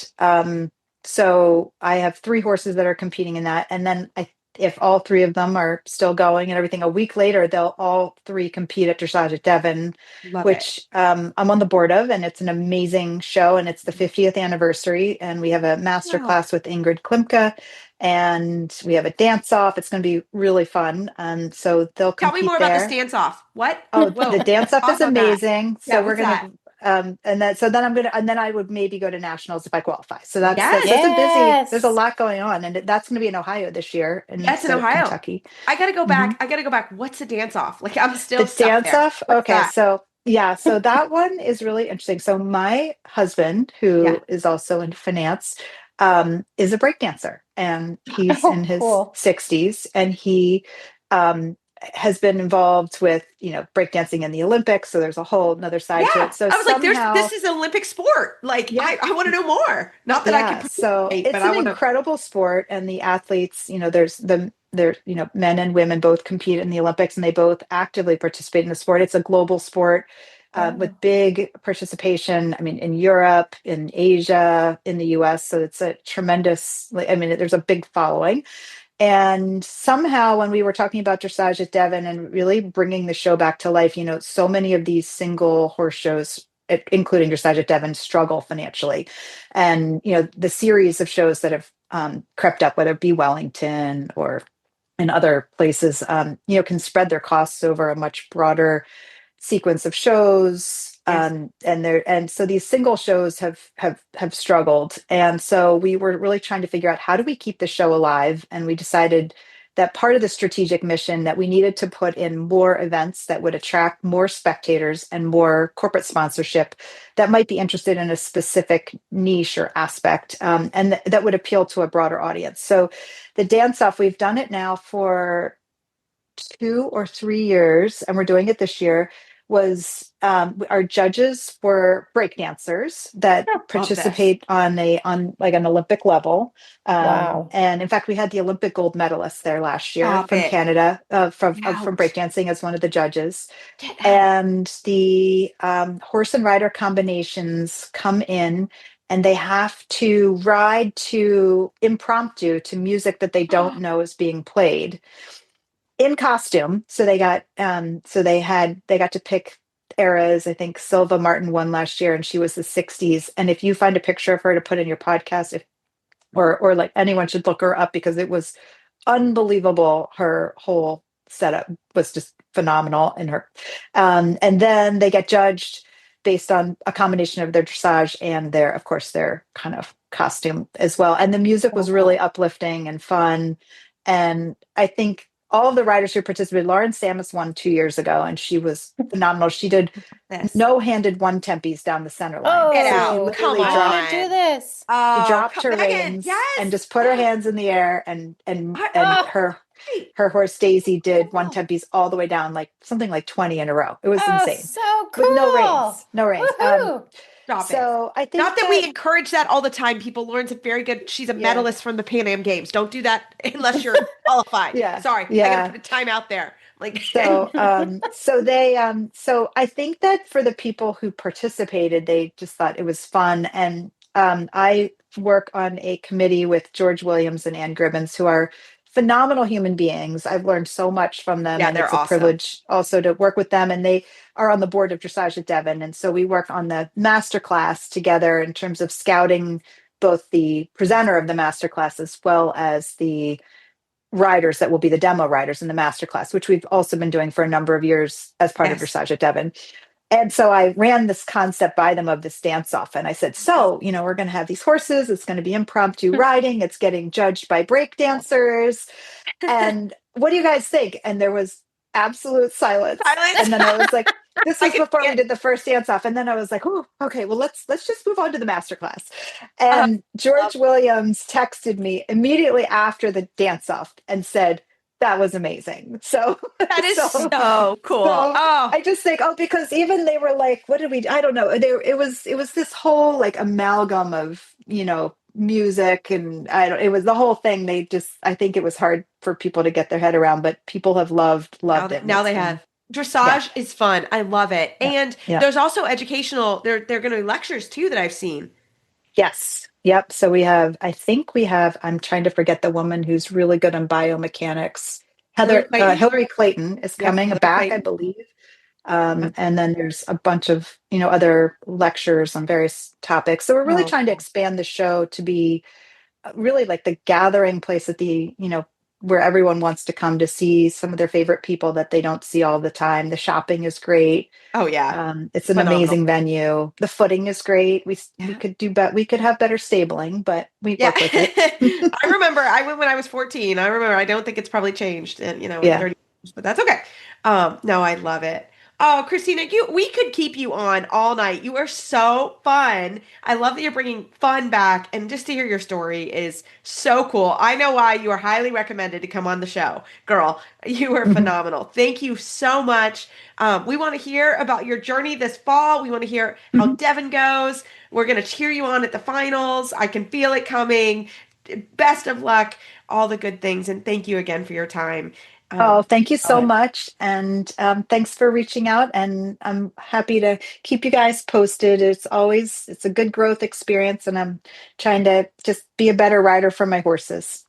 so I have three horses that are competing in that. And then if all three of them are still going and everything, a week later, they'll all three compete at Dressage at Devon, Love which I'm on the board of, and it's an amazing show, and it's the 50th anniversary, and we have a master class with Ingrid Klimke, and we have a dance off. It's going to be really fun. So they'll compete. Tell me more about this dance off. What? Oh, the dance off is amazing. So we're going to, and then I would maybe go to nationals if I qualify. So there's a lot going on, and that's going to be in Ohio this year. And that's in Ohio, Kentucky. I got to go back. I got to go back. What's the dance off? Like I'm still the dance there. off. Okay. That? So that one is really interesting. So my husband, who is also in finance, is a breakdancer, and he's in his 60s, and he, has been involved with breakdancing in the Olympics. So there's a whole another side to it. So I was like, this is an Olympic sport. Like I want to know more. Not that I can. So it's an incredible sport, and the athletes, there's men and women both compete in the Olympics, and they both actively participate in the sport. It's a global sport with big participation. I mean, in Europe, in Asia, in the US. So it's a tremendous. There's a big following. And somehow, when we were talking about Dressage at Devon and really bringing the show back to life, so many of these single horse shows, including Dressage at Devon, struggle financially. And, the series of shows that have crept up, whether it be Wellington or in other places, can spread their costs over a much broader sequence of shows. And so these single shows have struggled. And so we were really trying to figure out, how do we keep the show alive? And we decided that part of the strategic mission, that we needed to put in more events that would attract more spectators and more corporate sponsorship that might be interested in a specific niche or aspect, and that would appeal to a broader audience. So the dance off, we've done it now for 2 or 3 years, and we're doing it this year. was our judges were breakdancers that participate on like an Olympic level. Wow. And in fact, we had the Olympic gold medalist there last year from Canada, from breakdancing as one of the judges. And the horse and rider combinations come in and they have to ride to impromptu to music that they don't know is being played in costume. So they got they got to pick eras. I think Silva Martin won last year and she was the 60s. And if you find a picture of her to put in your podcast, or like anyone should look her up because it was unbelievable. Her whole setup was just phenomenal in her. And then they get judged based on a combination of their dressage and of course, their kind of costume as well. And the music was really uplifting and fun. And I think all of the riders who participated, Lauren Samus won 2 years ago, and she was phenomenal. She did no-handed one tempies down the center line. Oh, get out! Come on, I want to do this. She dropped her reins and just put her hands in the air, and her horse Daisy did one tempies all the way down, like something like 20 in a row. It was insane. So cool. With no reins. So I think not that we encourage that all the time. People, Lauren's very good. She's a medalist from the Pan Am Games. Don't do that unless you're qualified. Sorry, I gotta put a time out there. Like so I think that for the people who participated, they just thought it was fun. And I work on a committee with George Williams and Ann Gribbons, who are phenomenal human beings. I've learned so much from them, and it's a privilege also to work with them. And they are on the board of Dressage at Devon. And so we work on the masterclass together in terms of scouting both the presenter of the masterclass as well as the riders that will be the demo riders in the masterclass, which we've also been doing for a number of years as part of Dressage at Devon. And so I ran this concept by them of this dance off. And I said, so, we're going to have these horses. It's going to be impromptu riding. It's getting judged by break dancers. And what do you guys think? And there was absolute silence. And then I was like, this was before we did the first dance off. And then I was like, oh, okay, well, let's just move on to the masterclass. And George Williams texted me immediately after the dance off and said, that was amazing. So that is so cool. So I just think, because even they were like, what did we, I don't know. It was this whole like amalgam of, music and it was the whole thing. I think it was hard for people to get their head around, but people have loved it. Now they have. Dressage is fun. I love it. Yeah. And there's also educational, they're going to be lectures too that I've seen. Yes. Yep. So I'm trying to forget the woman who's really good on biomechanics. Hillary Clayton is coming back, I believe. And then there's a bunch of, other lectures on various topics. So we're really trying to expand the show to be really like the gathering place at the, where everyone wants to come to see some of their favorite people that they don't see all the time. The shopping is great. Oh yeah. It's an amazing venue. The footing is great. We could do better. We could have better stabling, but we work with it. I remember I went when I was 14. I don't think it's probably changed in 30 years, but that's okay. No, I love it. Oh, Christina, we could keep you on all night. You are so fun. I love that you're bringing fun back, and just to hear your story is so cool. I know why you are highly recommended to come on the show. Girl, you are phenomenal. Thank you so much. We want to hear about your journey this fall. We want to hear how Devon goes. We're going to cheer you on at the finals. I can feel it coming. Best of luck, all the good things, and thank you again for your time. Thank you so much. And thanks for reaching out. And I'm happy to keep you guys posted. It's a good growth experience. And I'm trying to just be a better rider for my horses.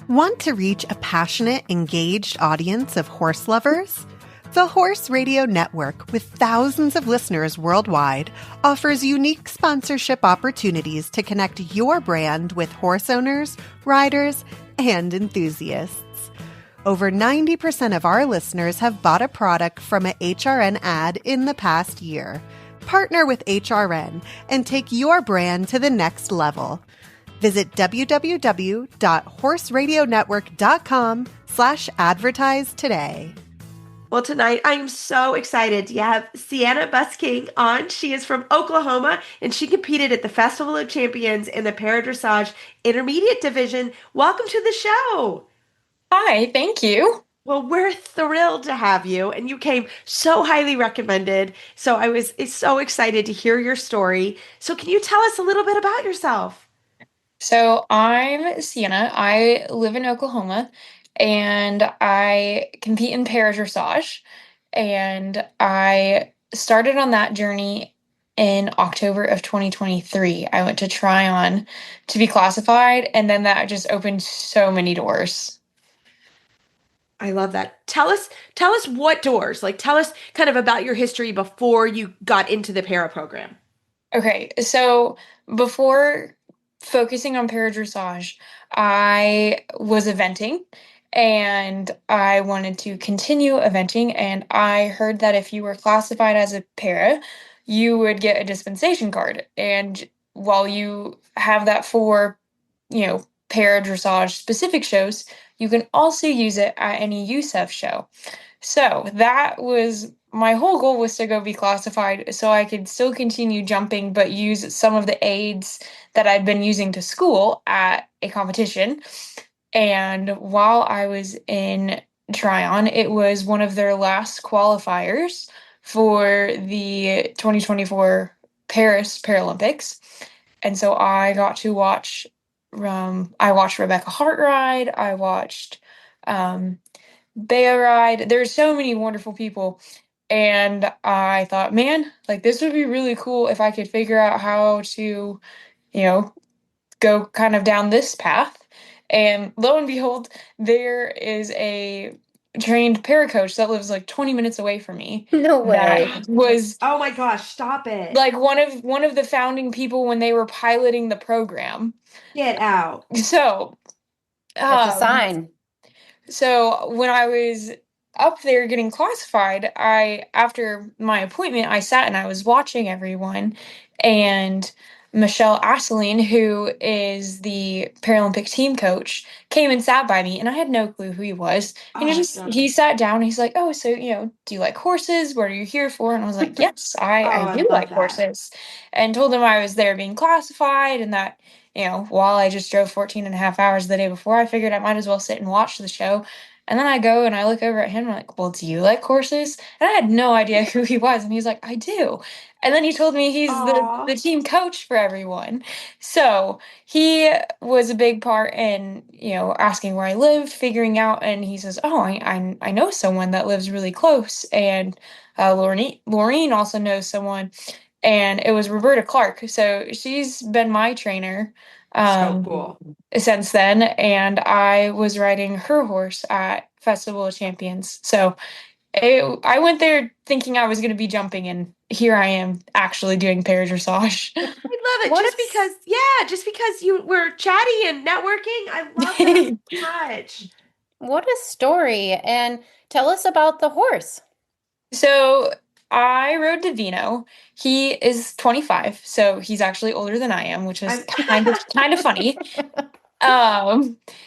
Want to reach a passionate, engaged audience of horse lovers? The Horse Radio Network, with thousands of listeners worldwide, offers unique sponsorship opportunities to connect your brand with horse owners, riders, and enthusiasts. Over 90% of our listeners have bought a product from a HRN ad in the past year. Partner with HRN and take your brand to the next level. Visit www.horseradionetwork.com/advertise today. Well, tonight I am so excited to have Sienna Busking on. She is from Oklahoma, and she competed at the Festival of Champions in the Paradressage Intermediate Division. Welcome to the show. Hi, thank you. Well, we're thrilled to have you, and you came so highly recommended. So I was so excited to hear your story. So can you tell us a little bit about yourself? So I'm Sienna. I live in Oklahoma and I compete in para dressage. And I started on that journey in October of 2023. I went to try on to be classified, and then that just opened so many doors. I love that. Tell us what doors, like tell us kind of about your history before you got into the para program. Okay, so before focusing on para dressage, I was eventing and I wanted to continue eventing. And I heard that if you were classified as a para, you would get a dispensation card. And while you have that for, para dressage specific shows, you can also use it at any USEF show. So that was my whole goal, was to go be classified so I could still continue jumping, but use some of the aids that I'd been using to school at a competition. And while I was in Tryon, it was one of their last qualifiers for the 2024 Paris Paralympics. And so I got to watch, I watched Rebecca Hart ride, I watched Bea ride. There's so many wonderful people. And I thought, man, like this would be really cool if I could figure out how to, you know, go kind of down this path. And lo and behold, there is a trained para coach that lives like 20 minutes away from me. No way. That was Oh my gosh, stop it. like one of the founding people when they were piloting the program. Get out. So That's a sign. So when I was up there getting classified, after my appointment, I sat and I was watching everyone, and Michelle Asseline, who is the Paralympic team coach, came and sat by me, and I had no clue who he was. And he sat down and he's like, "Oh, so do you like horses? What are you here for?" And I was like, "Yes, I do love like that. horses." And told him I was there being classified, and that while I just drove 14 and a half hours the day before, I figured I might as well sit and watch the show. And then I go and I look over at him and I'm like, "Well, do you like horses?" And I had no idea who he was. And he's like, "I do." And then he told me he's the team coach for everyone. So he was a big part in, asking where I live, figuring out. And he says, "Oh, I know someone that lives really close." And Laureen also knows someone. And it was Roberta Clark. So she's been my trainer So cool. since then. And I was riding her horse at Festival of Champions. So I went there thinking I was going to be jumping, and here I am actually doing para dressage. I love it. Just because you were chatty and networking. I love that so much. What a story. And tell us about the horse. So I rode Divino. He is 25, so he's actually older than I am, which is kind of funny.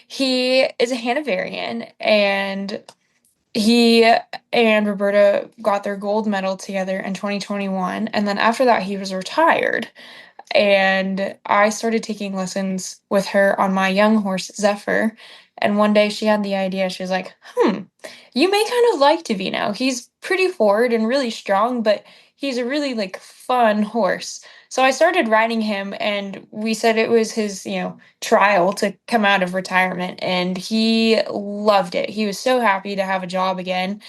He is a Hanoverian, and he and Roberta got their gold medal together in 2021, and then after that he was retired. And I started taking lessons with her on my young horse, Zephyr. And one day she had the idea. She was like, you may kind of like Divino. He's pretty forward and really strong, but he's a really fun horse. So I started riding him, and we said it was his, trial to come out of retirement. And he loved it. He was so happy to have a job again.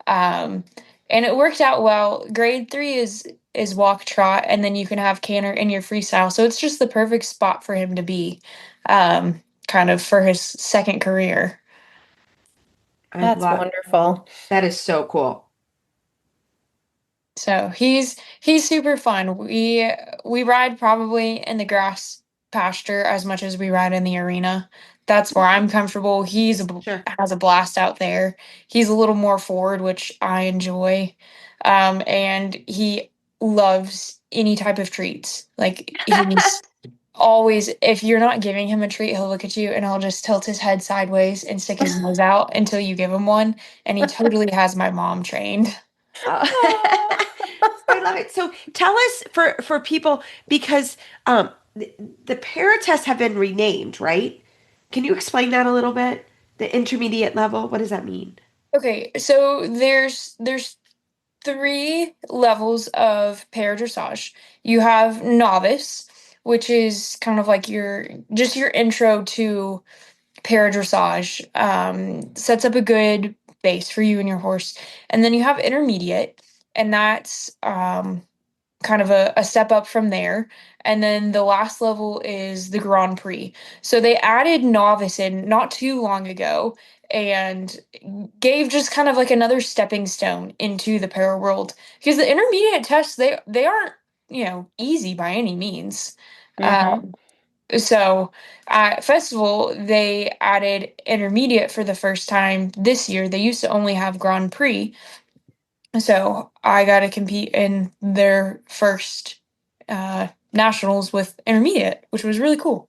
And it worked out well. Grade 3 is walk trot, and then you can have canter in your freestyle. So it's just the perfect spot for him to be, kind of for his second career. That's wonderful. That is so cool. So he's super fun. We ride probably in the grass pasture as much as we ride in the arena. That's where I'm comfortable. Has a blast out there. He's a little more forward, which I enjoy. And he loves any type of treats. He's always, if you're not giving him a treat, he'll look at you and he'll just tilt his head sideways and stick his nose out until you give him one. And he totally has my mom trained. I love it. So tell us for people, because the para tests have been renamed, right? Can you explain that a little bit? The intermediate level, what does that mean? Okay, so there's three levels of para dressage. You have novice, which is kind of like your intro to para dressage. Sets up a good base for you and your horse. And then you have intermediate, and that's kind of a step up from there. And then the last level is the Grand Prix. So they added novice in not too long ago and gave just kind of like another stepping stone into the para world, because the intermediate tests, they aren't, easy by any means. Mm-hmm. So at festival, they added intermediate for the first time this year. They used to only have Grand Prix. So I got to compete in their first nationals with intermediate, which was really cool.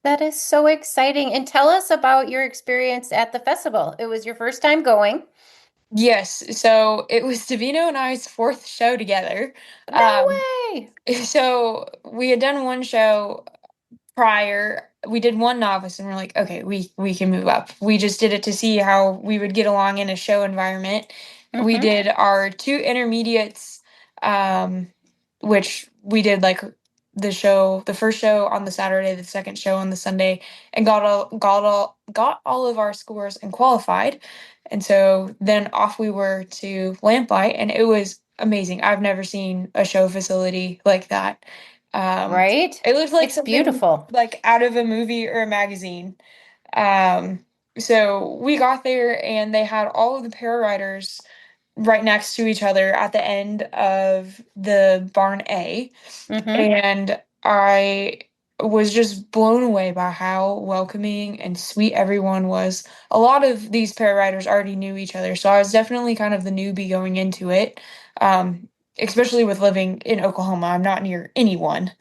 That is so exciting. And tell us about your experience at the festival. It was your first time going. Yes, so it was Davino and I's fourth show together. No way. So we had done one show prior. We did one novice and we're like, okay, we can move up. We just did it to see how we would get along in a show environment. We did our two intermediates, which we did like the first show on the Saturday, the second show on the Sunday, and got all of our scores and qualified. And so then off we were to Lamplight, and it was amazing. I've never seen a show facility like that. Right? It looked like It's something beautiful. like out of a movie or a magazine. Um, so we got there and they had all of the para riders right next to each other at the end of the barn A. And I was just blown away by how welcoming and sweet everyone was. A lot of these para riders already knew each other, so I was definitely kind of the newbie going into it. Especially with living in Oklahoma, I'm not near anyone.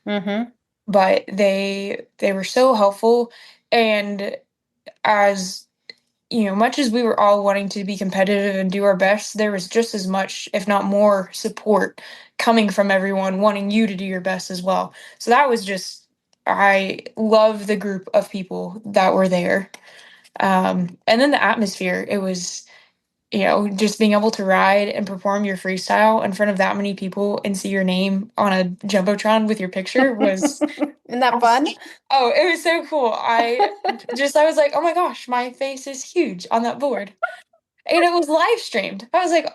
But they were so helpful, and as much as we were all wanting to be competitive and do our best, there was just as much, if not more, support coming from everyone wanting you to do your best as well. So that was just, I love the group of people that were there. And then the atmosphere, it was, just being able to ride and perform your freestyle in front of that many people and see your name on a Jumbotron with your picture was Isn't that fun? Oh, it was so cool. I was like, oh my gosh, my face is huge on that board. And it was live streamed. I was like,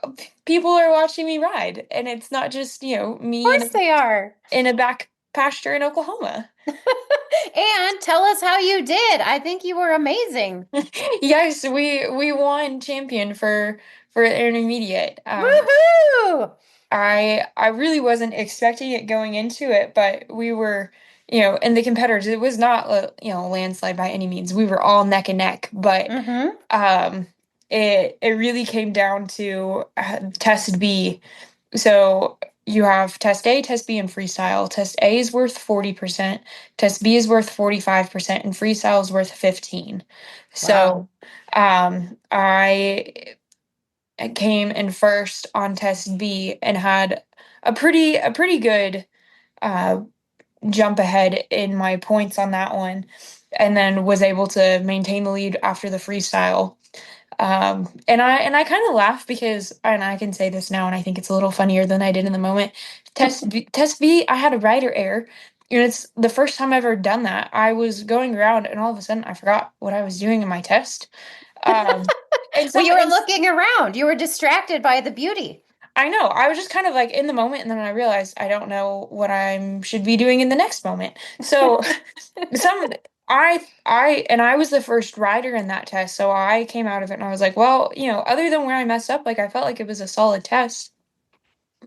people are watching me ride. And it's not just, me Of course they are. in a back pasture in Oklahoma. And tell us how you did. I think you were amazing. Yes, we won champion for intermediate. Woohoo! I really wasn't expecting it going into it, but we were, in the competitors, it was not a landslide by any means. We were all neck and neck, but it really came down to test B. So you have test A, test B, and freestyle. Test A is worth 40%, test B is worth 45%, and freestyle is worth 15. So I came in first on test B and had a pretty good jump ahead in my points on that one, and then was able to maintain the lead after the freestyle. And I kind of laugh because, and I can say this now, and I think it's a little funnier than I did in the moment. Test B, I had a rider error. It's the first time I've ever done that. I was going around, and all of a sudden, I forgot what I was doing in my test. Well, you were looking around. You were distracted by the beauty. I know. I was just kind of like in the moment, and then I realized I don't know what I should be doing in the next moment. So I was the first rider in that test, so I came out of it and I was like, well, other than where I messed up, like I felt like it was a solid test.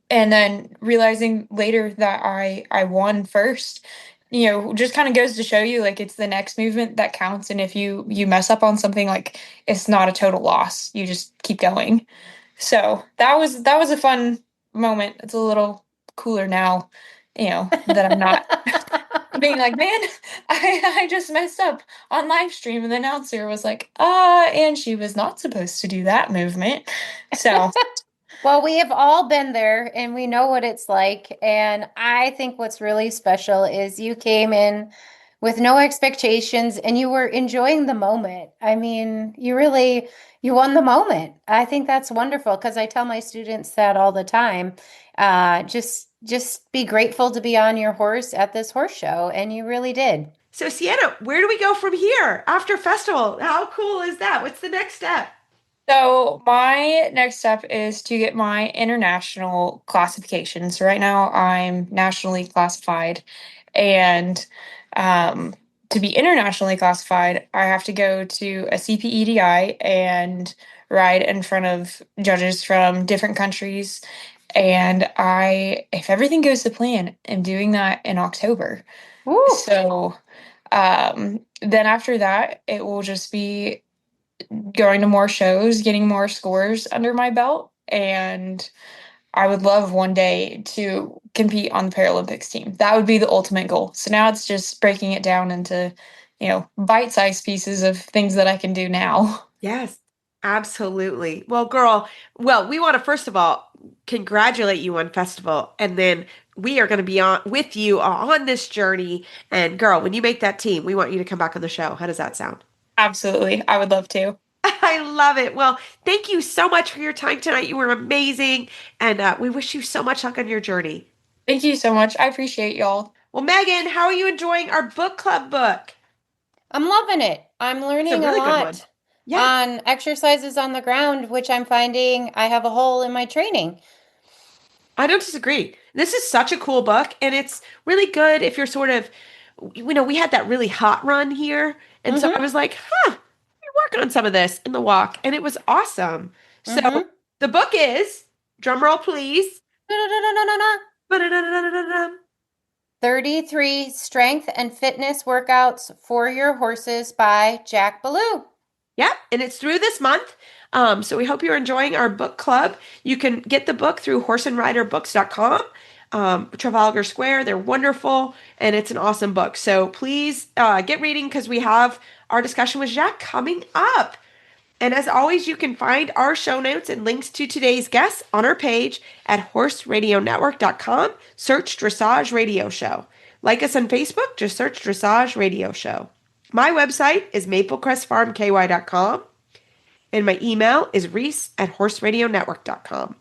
And then realizing later that I won first, just kind of goes to show you like it's the next movement that counts, and if you mess up on something, like it's not a total loss. You just keep going. So that was a fun moment. It's a little cooler now, that I'm not being like, man, I just messed up on live stream, and the announcer was like, and she was not supposed to do that movement. So well, we have all been there and we know what it's like. And I think what's really special is you came in with no expectations, and you were enjoying the moment. I mean, you won the moment. I think that's wonderful because I tell my students that all the time. Just be grateful to be on your horse at this horse show, and you really did. So Sienna, where do we go from here after festival? How cool is that? What's the next step? So my next step is to get my international classification. So right now I'm nationally classified, and to be internationally classified, I have to go to a CPEDI and ride in front of judges from different countries. And if everything goes to plan, I'm doing that in October. Woo. So then after that, it will just be going to more shows, getting more scores under my belt, and I would love one day to compete on the Paralympics team. That would be the ultimate goal. So now it's just breaking it down into, bite-sized pieces of things that I can do now. Yes, absolutely. Well, girl, we want to first of all congratulate you on festival, and then we are going to be on with you on this journey. And girl, when you make that team, we want you to come back on the show. How does that sound? Absolutely. I would love to. I love it. Well, thank you so much for your time tonight. You were amazing, and we wish you so much luck on your journey. Thank you so much. I appreciate y'all. Well, Megan, how are you enjoying our book club book? I'm loving it. I'm learning really a good one. lot Yeah. on exercises on the ground, which I'm finding I have a hole in my training. I don't disagree. This is such a cool book, and it's really good if you're sort of, we had that really hot run here, and so I was like, we're working on some of this in the walk, and it was awesome. So the book is, drum roll please, 33 Strength and Fitness Workouts for Your Horses by Jack Ballou. Yep, and it's through this month. So we hope you're enjoying our book club. You can get the book through horseandriderbooks.com. Trafalgar Square, they're wonderful, and it's an awesome book. So please get reading because we have our discussion with Jacques coming up. And as always, you can find our show notes and links to today's guests on our page at horseradionetwork.com. Search Dressage Radio Show. Like us on Facebook, just search Dressage Radio Show. My website is maplecrestfarmky.com, and my email is reese@horseradionetwork.com.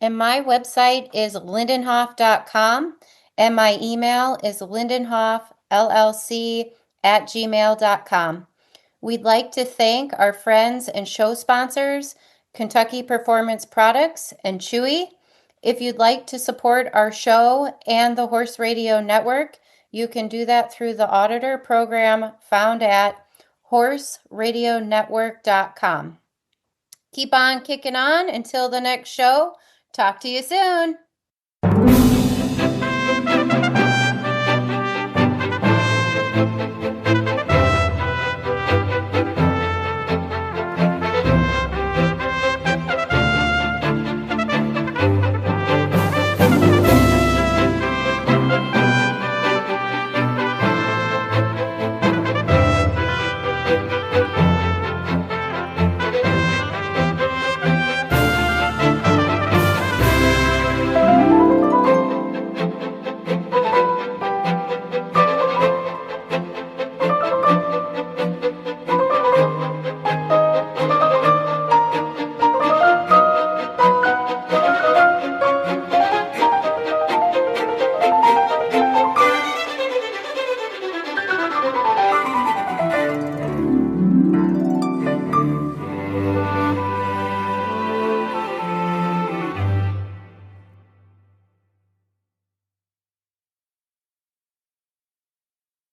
And my website is lindenhoff.com, and my email is lindenhoffllc@gmail.com. We'd like to thank our friends and show sponsors, Kentucky Performance Products and Chewy. If you'd like to support our show and the Horse Radio Network, you can do that through the auditor program found at horseradionetwork.com. Keep on kicking on until the next show. Talk to you soon.